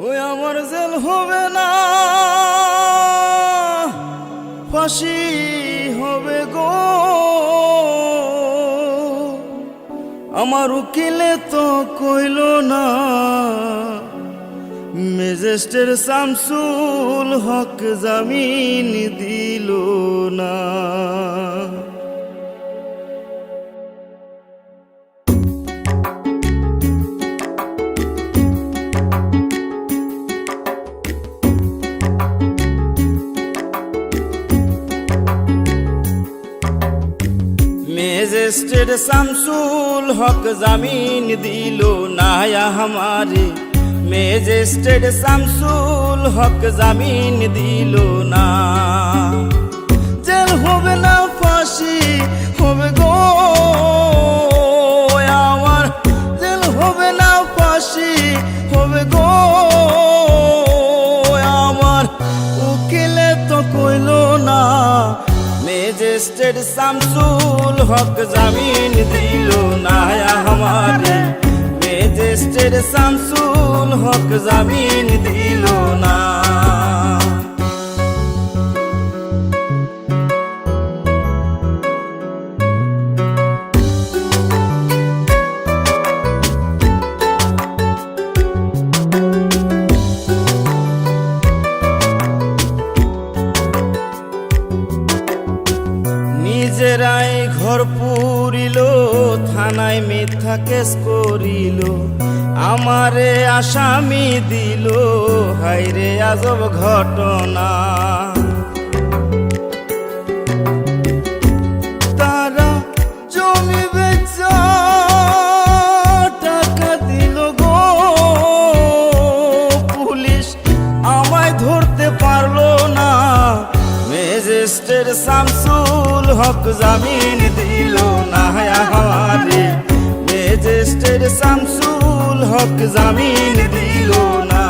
ওই আমার জেল হবে না, ফাঁসি হবে গো। আমার উকিলে তো কইল না, ম্যাজিস্ট্রেট শামসুল হক জামিন দিল না। ম্যাজিস্ট্রেট শামসুল হক জামিন দিল না हमारे, ম্যাজিস্ট্রেট শামসুল হক জামিন দিল না। জেল হবে না, ফাঁসি হবে গো আমার, জেল হবে না, ফাঁসি হবে গো আমার। উকিলে তো কইল না, ম্যাজিস্ট্রেট শামসুল হক জামিন দিল না हमारे, ম্যাজিস্ট্রেট শামসুল হক জামিন দিল না। নিজেরাই ঘর পুরিল, থানায় মিথ্যা কেস করিল, আমারে আসামি দিল, হায়রে আজব ঘটনা। তারা জমি বেচা টাকা দিল গো, পুলিশ আমায় ধরতে পারলো না। ম্যাজিস্ট্রেট শামসুল হক জামিন দিল না हमारे, ম্যাজিস্ট্রেট শামসুল হক জামিন দিল না।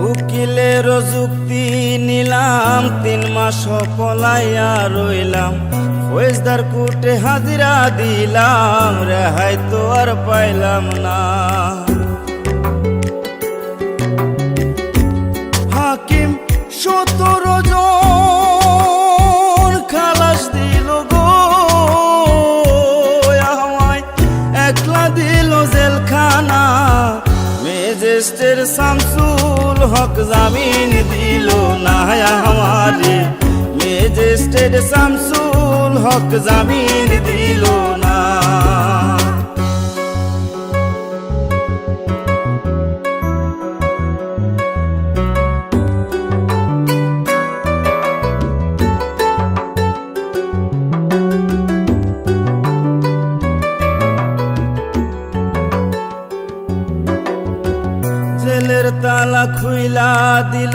উকিলের যুক্তি নিলাম, 3 মাস পলাইয়া রইলাম, ফৌজদার কোর্টে হাজিরা দিলাম, রেহাই তো আর পাইলাম না। হাকিম 17 জন খালাস দিল গো আমায়, একলা দিল জেলখানা। ম্যাজিস্ট্রেট শামসুল হক জামিন দিল না हमारे, ম্যাজিস্ট্রেট শামসুল হক জামিন দিল না। জেলের তালা খুইলা দিল,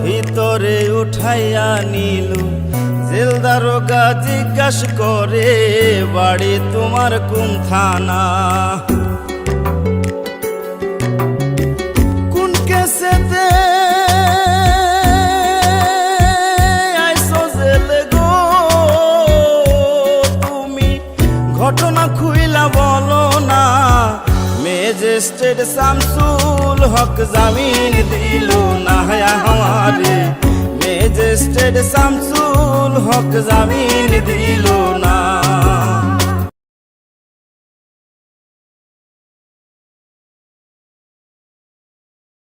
ভিতরে উঠাইয়া নিল, জেল দারোগা জিজ্ঞাস করে, বাড়ি তোমার কোন থানা? কোন কেসেতে আইছো জেলে গো তুমি, ঘটনা খুইলা বলো না। ম্যাজিস্ট্রেট শামসুল হক জামিন দিল না हमारे, ম্যাজিস্ট্রেট শামসুল হক জামিন দিল না।